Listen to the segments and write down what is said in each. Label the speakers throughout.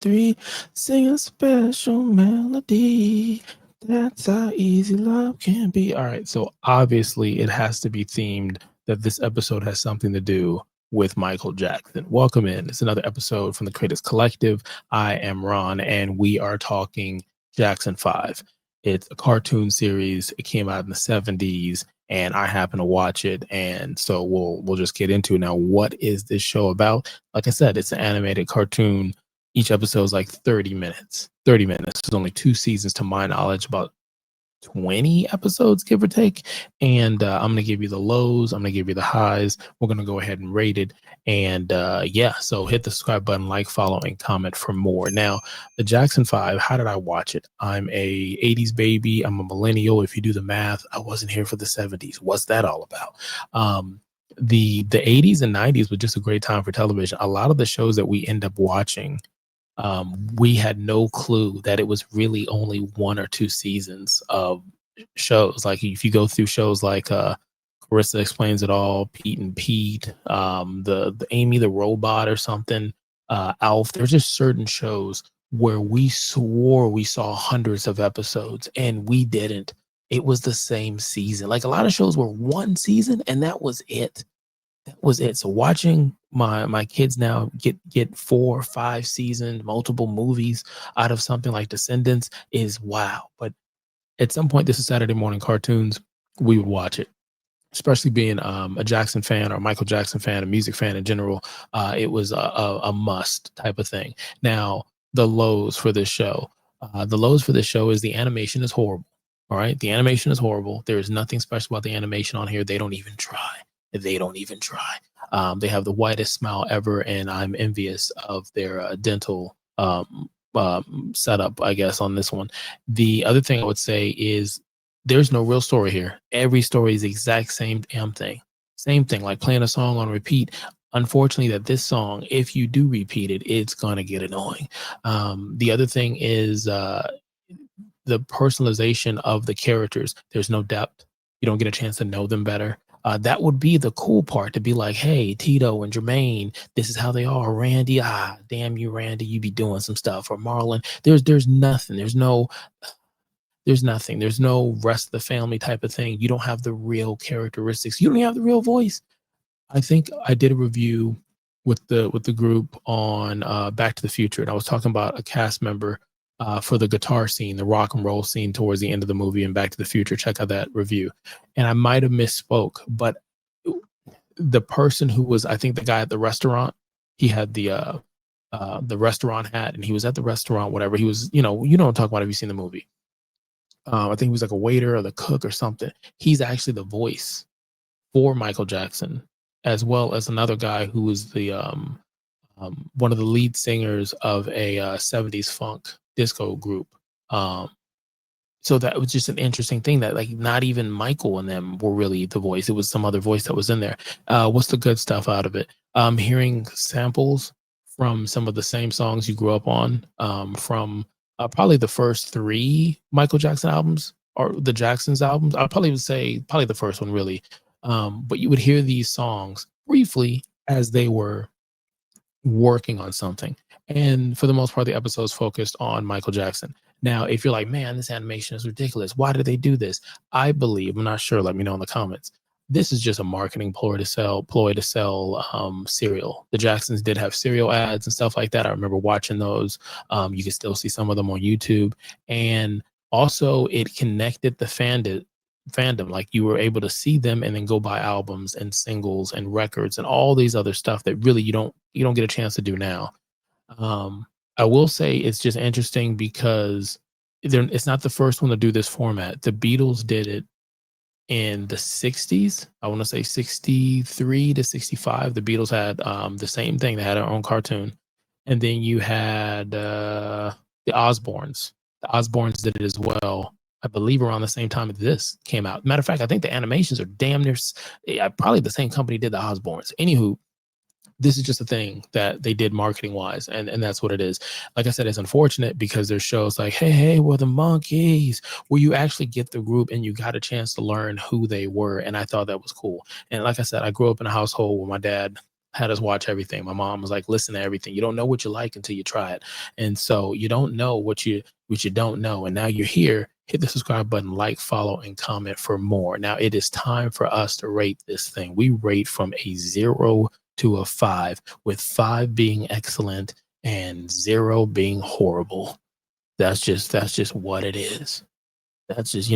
Speaker 1: 3. Sing a special melody. That's how easy love can be. All right, so obviously it has to be themed that this episode has something to do with Michael Jackson. Welcome in. It's another episode from the Creators Collective. I am Ron, and we are talking Jackson 5. It's a cartoon series. It came out in the 70s, and I happen to watch it, and so we'll just get into it now. What is this show about? Like I said, it's an animated cartoon. Each episode is like 30 minutes. 30 minutes. There's only 2 seasons to my knowledge, about 20 episodes, give or take. And I'm going to give you the lows. I'm going to give you the highs. We're going to go ahead and rate it. And yeah, so hit the subscribe button, like, follow, and comment for more. Now, the Jackson 5, how did I watch it? I'm a 80s baby. I'm a millennial. If you do the math, I wasn't here for the 70s. What's that all about? The 80s and 90s was just a great time for television. A lot of the shows that we end up watching, we had no clue that it was really only 1 or 2 seasons of shows. Like if you go through shows like Carissa Explains It All, Pete and Pete, the Amy the Robot or something, Alf. There's just certain shows where we swore we saw hundreds of episodes and we didn't. It was the same season. Like a lot of shows were 1 season and that was it. That was it. So watching my kids now get 4 or 5 seasons, multiple movies out of something like Descendants is wow. But at some point, this is Saturday morning cartoons. We would watch it, especially being a Jackson fan or a Michael Jackson fan, a music fan in general. It was a must type of thing. Now, the lows for this show. The lows for this show is the animation is horrible. All right. The animation is horrible. There is nothing special about the animation on here. They don't even try. They don't even try. They have the whitest smile ever, and I'm envious of their dental setup, I guess, on this one. The other thing I would say is there's no real story here. Every story is the exact same damn thing. Same thing, like playing a song on repeat. Unfortunately, that this song, if you do repeat it, it's gonna get annoying. The other thing is the personalization of the characters. There's no depth. You don't get a chance to know them better. That would be the cool part, to be like, hey, Tito and Jermaine, this is how they are. Randy, damn you, Randy, you be doing some stuff. Or Marlon, there's nothing. There's nothing. There's no rest of the family type of thing. You don't have the real characteristics. You don't have the real voice. I think I did a review with the group on Back to the Future, and I was talking about a cast member for the guitar scene, the rock and roll scene towards the end of the movie in Back to the Future. Check out that review. And I might have misspoke, but the person who was, I think the guy at the restaurant, he had the restaurant hat, and he was at the restaurant, whatever. He was, you know what I'm talking about if you've seen the movie. I think he was like a waiter or the cook or something. He's actually the voice for Michael Jackson, as well as another guy who was the one of the lead singers of a 70s funk disco group. So that was just an interesting thing that like not even Michael and them were really the voice. It was some other voice that was in there. What's the good stuff out of it? Hearing samples from some of the same songs you grew up on, from probably the first 3 Michael Jackson albums or the Jacksons albums. I probably would say probably the first one really. But you would hear these songs briefly as they were working on something. And for the most part, the episode's focused on Michael Jackson. Now, if you're like, man, this animation is ridiculous. Why did they do this? I believe, I'm not sure, let me know in the comments. This is just a marketing ploy to sell cereal. The Jacksons did have cereal ads and stuff like that. I remember watching those. You can still see some of them on YouTube. And also it connected the fandom. Like you were able to see them and then go buy albums and singles and records and all these other stuff that really you don't get a chance to do now. I will say it's just interesting because it's not the first one to do this format. The Beatles did it in the 60s. I want to say 63 to 65. The Beatles had the same thing. They had their own cartoon. And then you had the Osbournes. The Osbournes did it as well, I believe around the same time as this came out. Matter of fact, I think the animations are damn near probably the same company did the Osbournes. Anywho, this is just a thing that they did marketing wise, and that's what it is. Like I said, it's unfortunate because there's shows like hey we're the Monkees, where you actually get the group and you got a chance to learn who they were, and I thought that was cool. And like I said, I grew up in a household where my dad had us watch everything. My mom was like, listen to everything. You don't know what you like until you try it. And so you don't know what you don't know. And now you're here. Hit the subscribe button, like, follow, and comment for more. Now it is time for us to rate this thing. We rate from a 0 to a 5, with 5 being excellent and 0 being horrible. That's just what it is. That's just,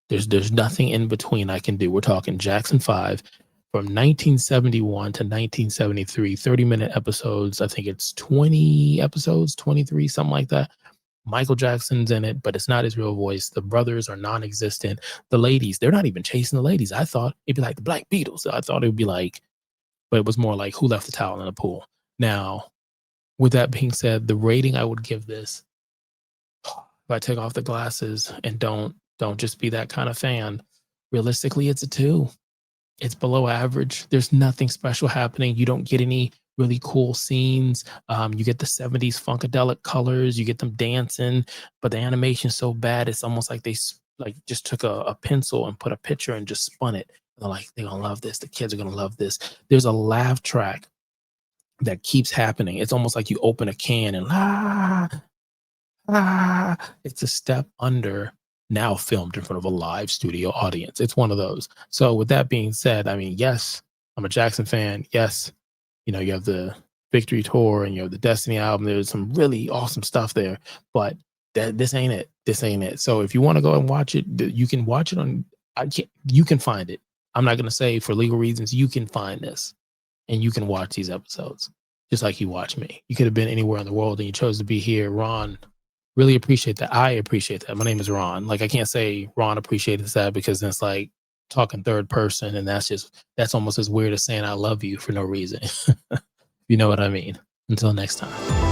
Speaker 1: there's nothing in between I can do. We're talking Jackson 5 from 1971 to 1973, 30-minute episodes. I think it's 20 episodes, 23, something like that. Michael Jackson's in it, but it's not his real voice. The brothers are non-existent. The ladies, they're not even chasing the ladies. I thought it'd be like the Black Beatles. I thought it would be like, but it was more like who left the towel in the pool. Now, with that being said, the rating I would give this, if I take off the glasses and don't just be that kind of fan, realistically, it's a 2. It's below average. There's nothing special happening. You don't get any really cool scenes. You get the 70s funkadelic colors. You get them dancing, but the animation's so bad. It's almost like they like just took a pencil and put a picture and just spun it. And they're like, they're gonna love this. The kids are gonna love this. There's a laugh track that keeps happening. It's almost like you open a can and it's a step under, now filmed in front of a live studio audience. It's one of those. So with that being said, I mean, yes, I'm a Jackson fan. Yes, you have the Victory Tour and you have the Destiny album. There's some really awesome stuff there, but this ain't it. This ain't it. So if you want to go and watch it, you can watch it on. You can find it. I'm not gonna say for legal reasons. You can find this, and you can watch these episodes just like you watch me. You could have been anywhere in the world and you chose to be here, Ron. Really appreciate that. I appreciate that. My name is Ron. Like, I can't say Ron appreciated that because then it's like talking third person, and that's almost as weird as saying I love you for no reason. You know what I mean? Until next time.